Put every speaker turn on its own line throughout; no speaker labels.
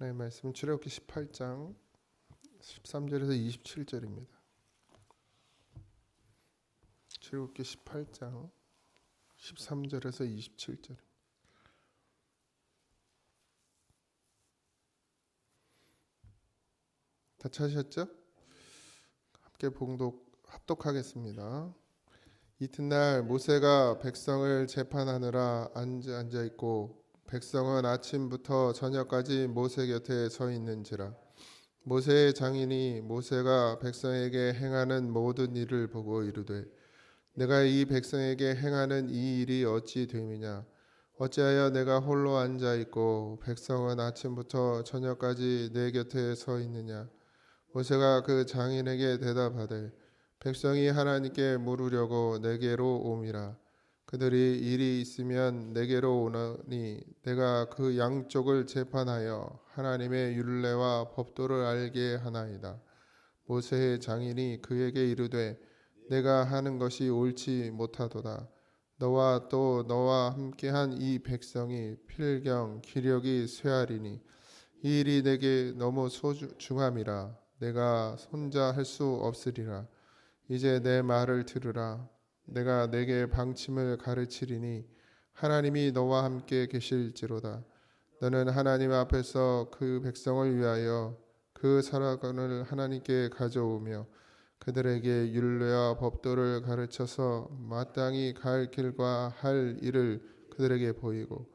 하나님의 말씀은 출애굽기 18장 13절에서 27절입니다. 출애굽기 18장 13절에서 27절. 다 찾으셨죠? 함께 합독하겠습니다. 이튿날 모세가 백성을 재판하느라 앉아 있고 백성은 아침부터 저녁까지 모세 곁에 서 있는지라. 모세의 장인이 모세가 백성에게 행하는 모든 일을 보고 이르되 내가 이 백성에게 행하는 이 일이 어찌 됨이냐. 어찌하여 내가 홀로 앉아 있고 백성은 아침부터 저녁까지 내 곁에 서 있느냐. 모세가 그 장인에게 대답하되 백성이 하나님께 물으려고 내게로 옴이라. 그들이 일이 있으면 내게로 오나니 내가 그 양쪽을 재판하여 하나님의 율례와 법도를 알게 하나이다. 모세의 장인이 그에게 이르되 내가 하는 것이 옳지 못하도다. 너와 또 너와 함께한 이 백성이 필경 기력이 쇠하리니 이 일이 내게 너무 소중함이라 내가 손자 할 수 없으리라. 이제 내 말을 들으라. 내가 내게 방침을 가르치리니 하나님이 너와 함께 계실지로다. 너는 하나님 앞에서 그 백성을 위하여 그 사람을 하나님께 가져오며 그들에게 율례와 법도를 가르쳐서 마땅히 갈 길과 할 일을 그들에게 보이고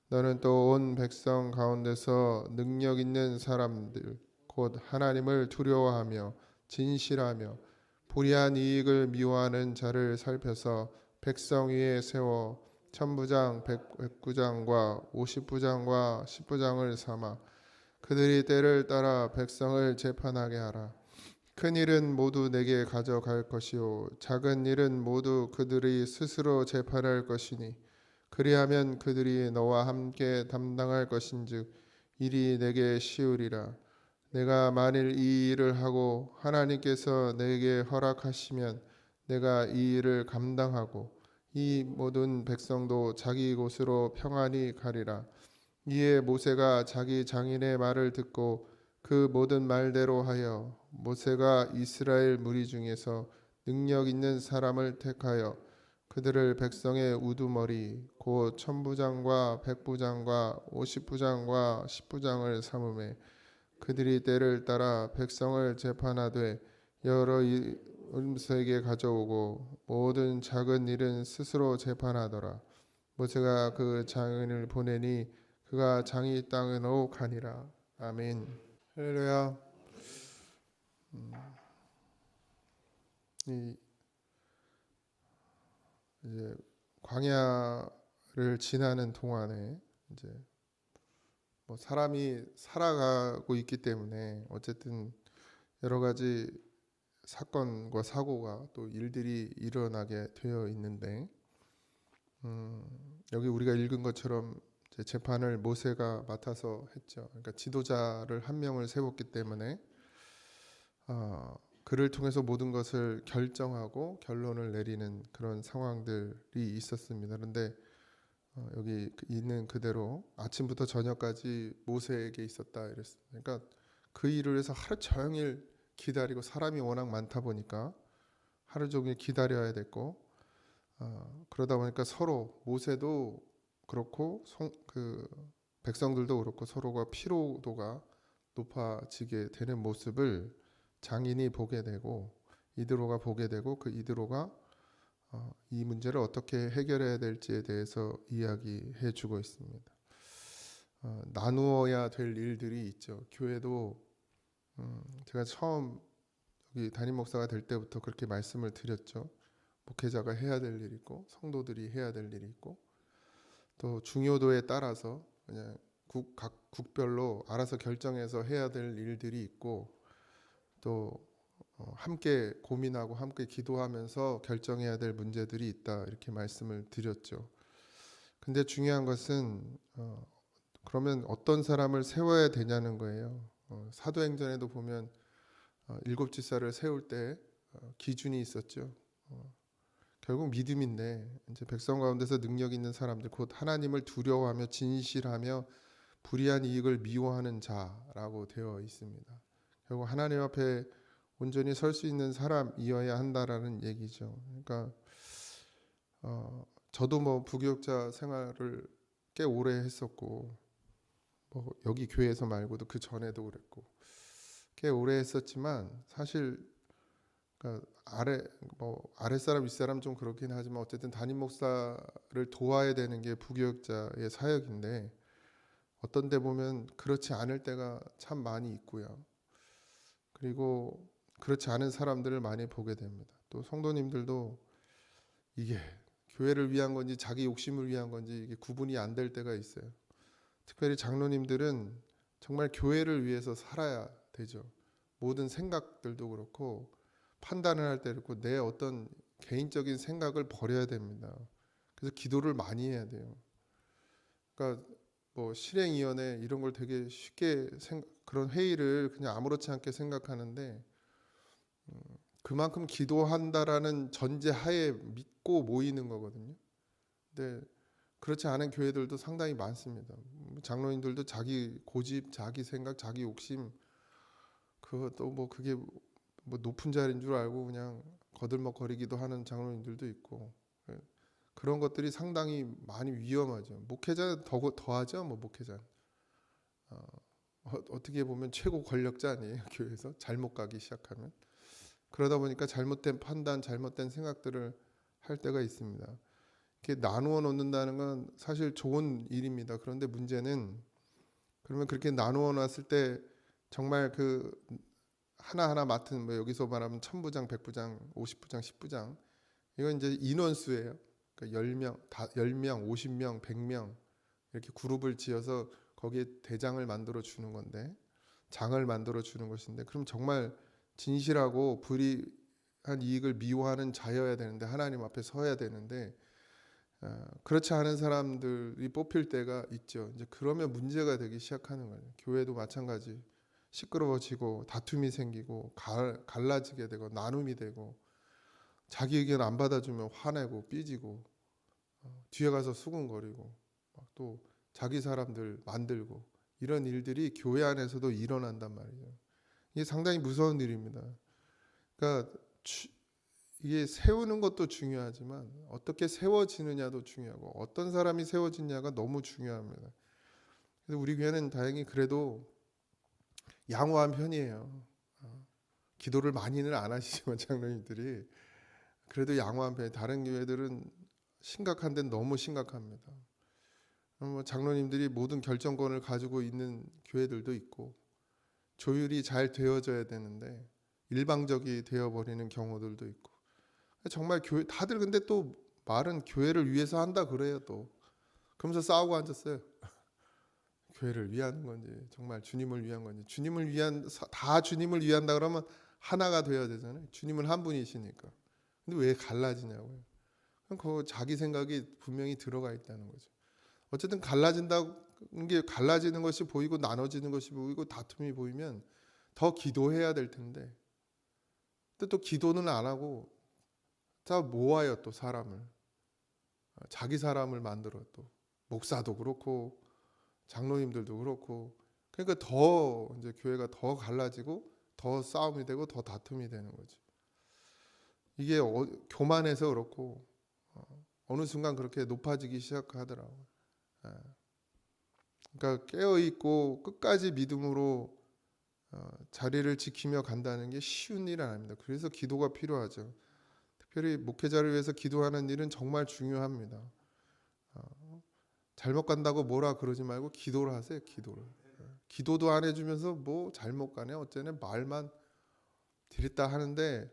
너는 또 온 백성 가운데서 능력 있는 사람들 곧 하나님을 두려워하며 진실하며 불의한 이익을 미워하는 자를 살펴서 백성 위에 세워 천부장, 백부장과 50부장과 10부장을 삼아 그들이 때를 따라 백성을 재판하게 하라. 큰 일은 모두 내게 가져갈 것이요 작은 일은 모두 그들이 스스로 재판할 것이니 그리하면 그들이 너와 함께 담당할 것인즉 일이 내게 쉬우리라. 내가 만일 이 일을 하고 하나님께서 내게 허락하시면 내가 이 일을 감당하고 이 모든 백성도 자기 곳으로 평안히 가리라. 이에 모세가 자기 장인의 말을 듣고 그 모든 말대로 하여 모세가 이스라엘 무리 중에서 능력 있는 사람을 택하여 그들을 백성의 우두머리 곧 천부장과 백부장과 50부장과 10부장을 삼음에 그들이 때를 따라 백성을 재판하되 여러 음색에 가져오고 모든 작은 일은 스스로 재판하더라. 모세가 그 장인을 보내니 그가 장이 땅으로 가니라. 아멘. 할렐루야. 이제 광야를 지나는 동안에 이제 뭐 사람이 살아가고 있기 때문에 어쨌든 여러 가지 사건과 사고가 또 일들이 일어나게 되어 있는데 여기 우리가 읽은 것처럼 이제 재판을 모세가 맡아서 했죠. 그러니까 지도자를 한 명을 세웠기 때문에 그를 통해서 모든 것을 결정하고 결론을 내리는 그런 상황들이 있었습니다. 그런데 여기 있는 그대로 아침부터 저녁까지 모세에게 있었다 이랬습니다. 그러니까 그 일을 위해서 하루 종일 기다리고 사람이 워낙 많다 보니까 하루 종일 기다려야 됐고 그러다 보니까 서로 모세도 그렇고 그 백성들도 그렇고 서로가 피로도가 높아지게 되는 모습을 장인이 보게 되고 이드로가 보게 되고 그 이드로가 이 문제를 어떻게 해결해야 될지에 대해서 이야기해 주고 있습니다. 나누어야 될 일들이 있죠. 교회도 제가 처음 여기 담임 목사가 될 때부터 그렇게 말씀을 드렸죠. 목회자가 해야 될 일이 있고 성도들이 해야 될 일이 있고 또 중요도에 따라서 그냥 각 국별로 알아서 결정해서 해야 될 일들이 있고 또 함께 고민하고 함께 기도하면서 결정해야 될 문제들이 있다 이렇게 말씀을 드렸죠. 근데 중요한 것은 그러면 어떤 사람을 세워야 되냐는 거예요. 사도행전에도 보면 일곱 지사를 세울 때 기준이 있었죠. 결국 믿음인데 이제 백성 가운데서 능력 있는 사람들 곧 하나님을 두려워하며 진실하며 불의한 이익을 미워하는 자라고 되어 있습니다. 결국 하나님 앞에 온전히 설 수 있는 사람이어야 한다라는 얘기죠. 그러니까 저도 뭐 부교육자 생활을 꽤 오래 했었고, 뭐 여기 교회에서 말고도 그 전에도 그랬고 꽤 오래 했었지만, 사실 그러니까 아랫사람 윗사람 좀 그렇긴 하지만 어쨌든 담임 목사를 도와야 되는 게 부교육자의 사역인데, 어떤 데 보면 그렇지 않을 때가 참 많이 있고요. 그리고 그렇지 않은 사람들을 많이 보게 됩니다. 또 성도님들도 이게 교회를 위한 건지 자기 욕심을 위한 건지 이게 구분이 안 될 때가 있어요. 특별히 장로님들은 정말 교회를 위해서 살아야 되죠. 모든 생각들도 그렇고 판단을 할 때 그렇고 내 어떤 개인적인 생각을 버려야 됩니다. 그래서 기도를 많이 해야 돼요. 그러니까 뭐 실행위원회 이런 걸 되게 쉽게 그런 회의를 그냥 아무렇지 않게 생각하는데, 그만큼 기도한다라는 전제하에 믿고 모이는 거거든요. 근데 그렇지 않은 교회들도 상당히 많습니다. 장로님들도 자기 고집, 자기 생각, 자기 욕심, 그것도 뭐 그게 뭐 높은 자리인 줄 알고 그냥 거들먹거리기도 하는 장로님들도 있고, 그런 것들이 상당히 많이 위험하죠. 목회자 더하죠. 뭐 목회자 어떻게 보면 최고 권력자 아니에요, 교회에서 잘못 가기 시작하면. 그러다 보니까 잘못된 판단, 잘못된 생각들을 할 때가 있습니다. 이렇게 나누어 놓는다는 건 사실 좋은 일입니다. 그런데 문제는, 그러면 그렇게 나누어 놨을 때 정말 그 하나하나 맡은, 뭐 여기서 말하면 1000부장, 100부장, 50부장, 10부장, 이건 이제 인원수예요. 그러니까 10명, 50명, 100명 이렇게 그룹을 지어서 거기에 대장을 만들어 주는 건데, 장을 만들어 주는 것인데, 그럼 정말 진실하고 불의한 이익을 미워하는 자여야 되는데, 하나님 앞에 서야 되는데, 그렇지 않은 사람들이 뽑힐 때가 있죠. 이제 그러면 문제가 되기 시작하는 거예요. 교회도 마찬가지. 시끄러워지고 다툼이 생기고 갈라지게 되고 나눔이 되고, 자기 의견 안 받아주면 화내고 삐지고, 뒤에 가서 수군거리고, 또 자기 사람들 만들고, 이런 일들이 교회 안에서도 일어난단 말이죠. 이게 상당히 무서운 일입니다. 그러니까 이게 세우는 것도 중요하지만 어떻게 세워지느냐도 중요하고, 어떤 사람이 세워지냐가 너무 중요합니다. 그래서 우리 교회는 다행히 그래도 양호한 편이에요. 기도를 많이는 안 하시지만 장로님들이 그래도 양호한 편이에요. 다른 교회들은 심각한 데는 너무 심각합니다. 뭐 장로님들이 모든 결정권을 가지고 있는 교회들도 있고, 조율이 잘 되어져야 되는데 일방적이 되어버리는 경우들도 있고, 정말 교회 다들 근데 또 말은 교회를 위해서 한다 그래요. 또 그러면서 싸우고 앉았어요. 교회를 위한 건지 정말 주님을 위한 건지, 주님을 위한, 다 주님을 위한다 그러면 하나가 되어야 되잖아요. 주님은 한 분이시니까. 근데 왜 갈라지냐고요. 그럼 그 자기 생각이 분명히 들어가 있다는 거죠. 어쨌든 갈라진다는 게, 갈라지는 것이 보이고 나눠지는 것이 보이고 다툼이 보이면 더 기도해야 될 텐데, 근데 또 기도는 안 하고 다 모아요. 또 사람을, 자기 사람을 만들어, 또 목사도 그렇고 장로님들도 그렇고. 그러니까 더 이제 교회가 더 갈라지고 더 싸움이 되고 더 다툼이 되는 거죠. 이게 교만해서 그렇고, 어느 순간 그렇게 높아지기 시작하더라고요. 그러니까 깨어 있고 끝까지 믿음으로 자리를 지키며 간다는 게 쉬운 일 아닙니다. 그래서 기도가 필요하죠. 특별히 목회자를 위해서 기도하는 일은 정말 중요합니다. 잘못 간다고 뭐라 그러지 말고 기도를 하세요. 기도를. 기도도 안 해주면서 뭐 잘못 가네 어쩌네 말만 드렸다 하는데,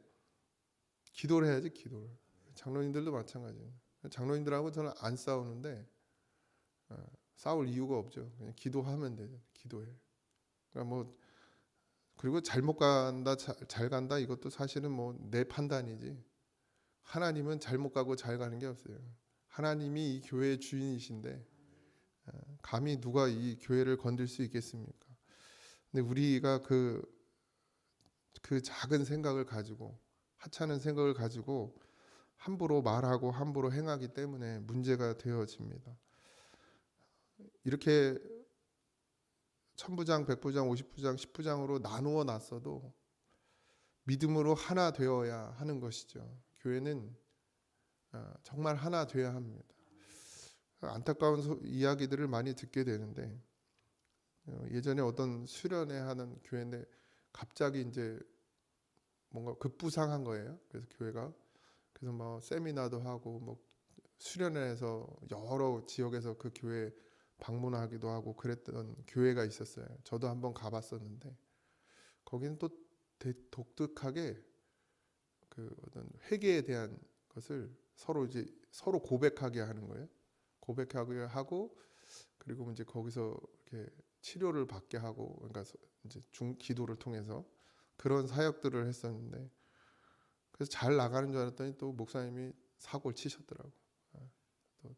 기도를 해야지. 기도를. 장로님들도 마찬가지예요. 장로님들하고 저는 안 싸우는데, 싸울 이유가 없죠. 그냥 기도하면 돼요. 기도해. 그러니까 뭐, 그리고 잘못 간다, 잘 간다, 이것도 사실은 뭐 내 판단이지, 하나님은 잘못 가고 잘 가는 게 없어요. 하나님이 이 교회의 주인이신데 감히 누가 이 교회를 건들 수 있겠습니까? 근데 우리가 그 작은 생각을 가지고, 하찮은 생각을 가지고 함부로 말하고 함부로 행하기 때문에 문제가 되어집니다. 이렇게 천부장, 백부장, 50부장, 10부장으로 나누어 놨어도 믿음으로 하나 되어야 하는 것이죠. 교회는 정말 하나 되어야 합니다. 안타까운 이야기들을 많이 듣게 되는데 예전에 어떤 수련회 하는 교회인데 갑자기 이제 뭔가 급부상한 거예요. 그래서 교회가 그래서 뭐 세미나도 하고 뭐 수련회에서 여러 지역에서 그 교회 방문하기도 하고 그랬던 교회가 있었어요. 저도 한번 가봤었는데 거기는 또 독특하게 그 어떤 회개에 대한 것을 서로 고백하게 하는 거예요. 고백하게 하고 그리고 이제 거기서 이렇게 치료를 받게 하고 그러니까 이제 기도를 통해서 그런 사역들을 했었는데 그래서 잘 나가는 줄 알았더니 또 목사님이 사고를 치셨더라고. 또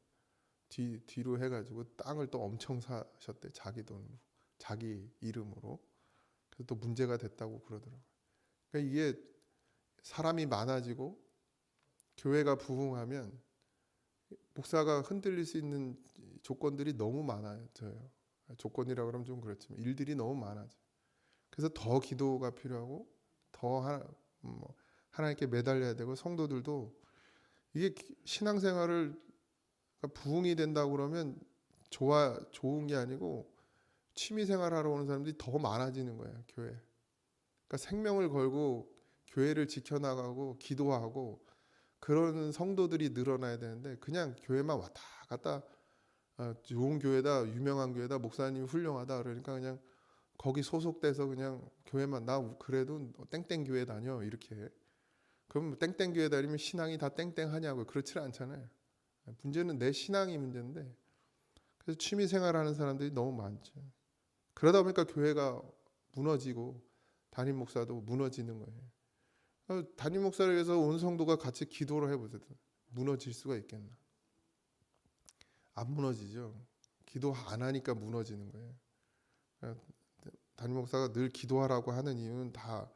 뒤로 해가지고 땅을 또 엄청 사셨대. 자기 돈으로, 자기 이름으로. 그래서 또 문제가 됐다고 그러더라고요. 그러니까 이게 사람이 많아지고 교회가 부흥하면 목사가 흔들릴 수 있는 조건들이 너무 많아져요. 조건이라 그러면 좀 그렇지만 일들이 너무 많아져. 그래서 더 기도가 필요하고 더 하나님께 매달려야 되고 성도들도 이게 신앙생활을 부흥이 된다고 그러면 좋은 게 아니고 취미생활하러 오는 사람들이 더 많아지는 거예요. 교회. 그러니까 생명을 걸고 교회를 지켜나가고 기도하고 그런 성도들이 늘어나야 되는데 그냥 교회만 왔다 갔다 좋은 교회다 유명한 교회다 목사님이 훌륭하다 그러니까 그냥 거기 소속돼서 그냥 교회만 나 그래도 땡땡 교회 다녀 이렇게 그럼 땡땡 교회 다니면 신앙이 다 땡땡하냐고 그렇지 않잖아요. 문제는 내 신앙이 문제인데 그래서 취미 생활하는 사람들이 너무 많죠. 그러다 보니까 교회가 무너지고 담임 목사도 무너지는 거예요. 담임 목사를 위해서 온 성도가 같이 기도를 해보세요. 무너질 수가 있겠나? 안 무너지죠. 기도 안 하니까 무너지는 거예요. 담임 목사가 늘 기도하라고 하는 이유는 다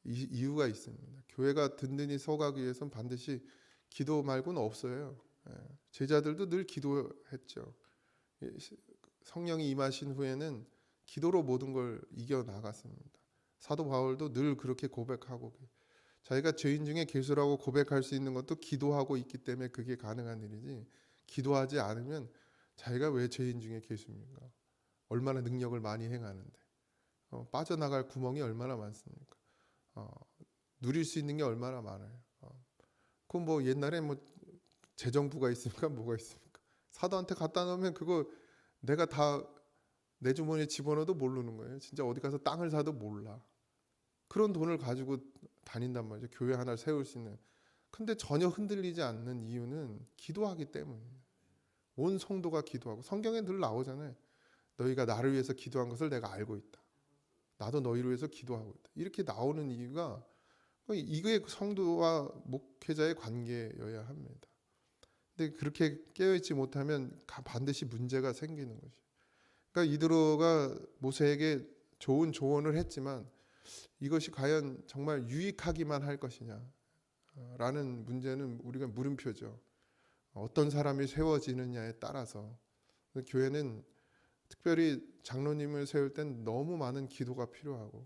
이유가 있습니다. 교회가 든든히 서가기 위해서는 반드시 기도 말고는 없어요. 제자들도 늘 기도했죠. 성령이 임하신 후에는 기도로 모든 걸 이겨 나갔습니다. 사도 바울도 늘 그렇게 고백하고 자기가 죄인 중에 괴수라고 고백할 수 있는 것도 기도하고 있기 때문에 그게 가능한 일이지 기도하지 않으면 자기가 왜 죄인 중에 괴수입니까? 얼마나 능력을 많이 행하는데 빠져나갈 구멍이 얼마나 많습니까? 누릴 수 있는 게 얼마나 많아요. 그럼 뭐 옛날에 뭐 재정부가 있습니까? 뭐가 있습니까? 사도한테 갖다 놓으면 그거 내가 다 내 주머니에 집어넣어도 모르는 거예요. 진짜 어디 가서 땅을 사도 몰라. 그런 돈을 가지고 다닌단 말이죠. 교회 하나를 세울 수 있는. 근데 전혀 흔들리지 않는 이유는 기도하기 때문입니다. 온 성도가 기도하고 성경에 늘 나오잖아요. 너희가 나를 위해서 기도한 것을 내가 알고 있다. 나도 너희를 위해서 기도하고 있다. 이렇게 나오는 이유가 이게 성도와 목회자의 관계여야 합니다. 근데 그렇게 깨어있지 못하면 반드시 문제가 생기는 것이. 그러니까 이드로가 모세에게 좋은 조언을 했지만 이것이 과연 정말 유익하기만 할 것이냐 라는 문제는 우리가 물음표죠. 어떤 사람이 세워지느냐에 따라서 교회는 특별히 장로님을 세울 땐 너무 많은 기도가 필요하고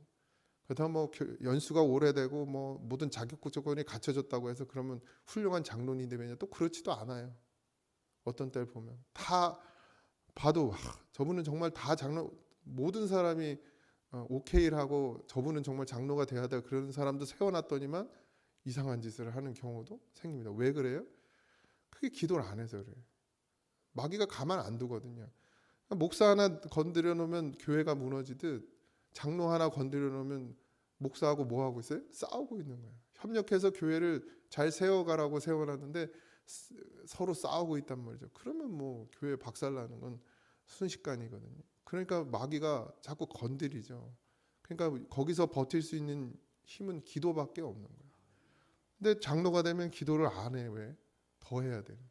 그렇다면 뭐 연수가 오래되고 뭐 모든 자격 조건이 갖춰졌다고 해서 그러면 훌륭한 장로님이 되느냐 또 그렇지도 않아요. 어떤 때를 보면 다 봐도 저분은 정말 다 장로 모든 사람이 오케이를 하고 저분은 정말 장로가 돼야 돼 그런 사람도 세워놨더니만 이상한 짓을 하는 경우도 생깁니다. 왜 그래요? 그게 기도를 안 해서 그래요. 마귀가 가만 안 두거든요. 목사 하나 건드려 놓으면 교회가 무너지듯 장로 하나 건드려 놓으면 목사하고 뭐 하고 있어요? 싸우고 있는 거예요. 협력해서 교회를 잘 세워가라고 세워놨는데 서로 싸우고 있단 말이죠. 그러면 뭐 교회 박살나는 건 순식간이거든요. 그러니까 마귀가 자꾸 건드리죠. 그러니까 거기서 버틸 수 있는 힘은 기도밖에 없는 거예요. 근데 장로가 되면 기도를 안 해. 왜? 더 해야 되는.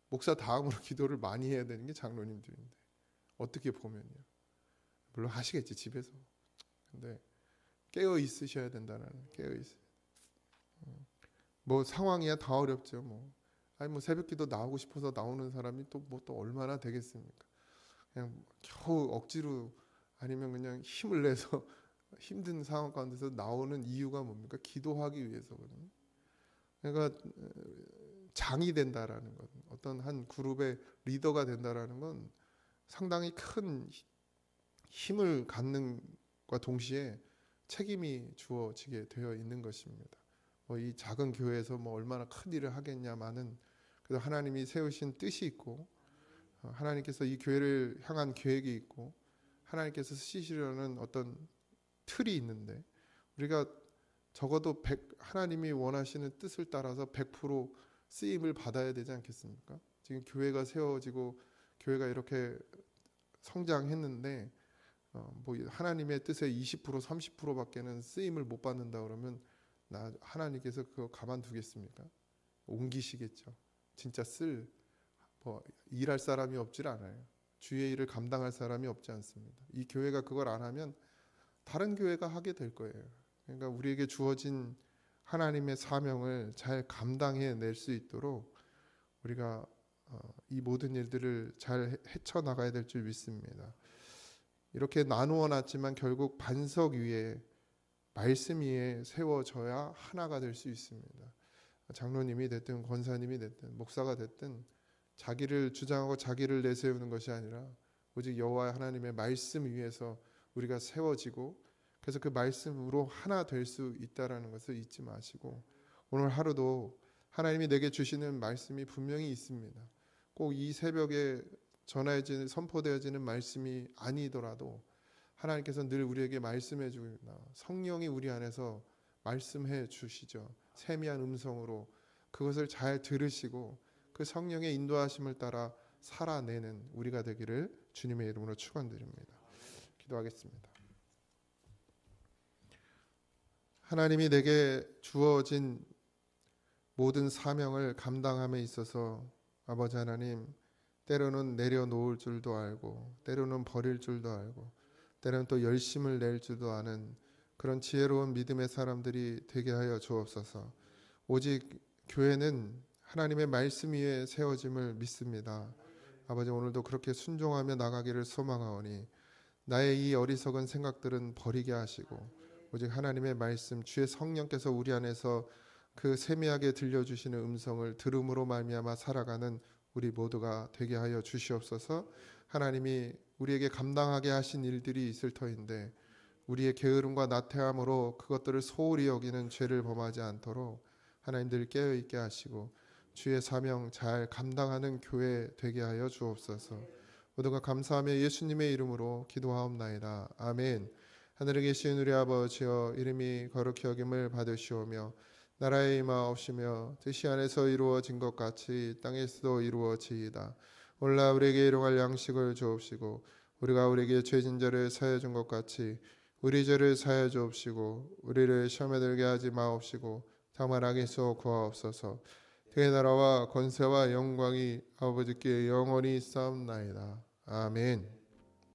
목사 다음으로 기도를 많이 해야 되는 게 장로님들인데 어떻게 보면요. 물론 하시겠지 집에서. 근데 깨어 있으셔야 된다는 깨어 있. 뭐 상황이야 다 어렵죠. 뭐 아니 뭐 새벽기도 나오고 싶어서 나오는 사람이 또 뭐 또 얼마나 되겠습니까? 그냥 겨우 억지로 아니면 그냥 힘을 내서 힘든 상황 가운데서 나오는 이유가 뭡니까? 기도하기 위해서거든요. 그러니까 장이 된다라는 것, 어떤 한 그룹의 리더가 된다라는 건 상당히 큰 힘을 갖는 과 동시에 책임이 주어지게 되어 있는 것입니다. 이 작은 교회에서 얼마나 큰 일을 하겠냐마는, 그래도 하나님이 세우신 뜻이 있고 하나님께서 이 교회를 향한 계획이 있고 하나님께서 쓰시려는 어떤 틀이 있는데, 우리가 적어도 하나님이 원하시는 뜻을 따라서 100% 쓰임을 받아야 되지 않겠습니까? 지금 교회가 세워지고 교회가 이렇게 성장했는데 하나님의 뜻의 20% 30%밖에는 쓰임을 못 받는다 그러면 하나님께서 그거 가만두겠습니까? 옮기시겠죠. 진짜 일할 사람이 없질 않아요. 주의 일을 감당할 사람이 없지 않습니다. 이 교회가 그걸 안 하면 다른 교회가 하게 될 거예요. 그러니까 우리에게 주어진 하나님의 사명을 잘 감당해 낼 수 있도록 우리가 이 모든 일들을 잘 헤쳐나가야 될 줄 믿습니다. 이렇게 나누어 놨지만 결국 반석 위에, 말씀 위에 세워져야 하나가 될 수 있습니다. 장로님이 됐든 권사님이 됐든 목사가 됐든 자기를 주장하고 자기를 내세우는 것이 아니라 오직 여호와 하나님의 말씀 위에서 우리가 세워지고, 그래서 그 말씀으로 하나 될 수 있다라는 것을 잊지 마시고, 오늘 하루도 하나님이 내게 주시는 말씀이 분명히 있습니다. 꼭 이 새벽에 선포되어지는 말씀이 아니더라도 하나님께서 늘 우리에게 말씀해 주나, 성령이 우리 안에서 말씀해 주시죠. 세미한 음성으로 그것을 잘 들으시고 그 성령의 인도하심을 따라 살아내는 우리가 되기를 주님의 이름으로 축원드립니다. 기도하겠습니다. 하나님이 내게 주어진 모든 사명을 감당함에 있어서 아버지 하나님, 때로는 내려놓을 줄도 알고 때로는 버릴 줄도 알고 때로는 또 열심을 낼 줄도 아는 그런 지혜로운 믿음의 사람들이 되게 하여 주옵소서. 오직 교회는 하나님의 말씀 위에 세워짐을 믿습니다. 아버지, 오늘도 그렇게 순종하며 나가기를 소망하오니 나의 이 어리석은 생각들은 버리게 하시고 오직 하나님의 말씀, 주의 성령께서 우리 안에서 그 세미하게 들려주시는 음성을 들음으로 말미암아 살아가는 우리 모두가 되게 하여 주시옵소서. 하나님이 우리에게 감당하게 하신 일들이 있을 터인데 우리의 게으름과 나태함으로 그것들을 소홀히 여기는 죄를 범하지 않도록 하나님들 깨어있게 하시고 주의 사명 잘 감당하는 교회 되게 하여 주옵소서. 모두가 감사하며 예수님의 이름으로 기도하옵나이다. 아멘. 하늘에 계신 우리 아버지여, 이름이 거룩히 여김을 받으시오며 나라의 임하옵시며 뜻이 안에서 이루어진 것 같이 땅에서도 이루어지이다. 오늘날 우리에게 일용할 양식을 주옵시고 우리가 우리에게 죄진 자를 사하여 준 것 같이 우리 죄를 사하여 주옵시고 우리를 시험에 들게 하지 마옵시고 다만 악에서 구하옵소서. 그의 나라와 권세와 영광이 아버지께 영원히 있사옵나이다. 아멘.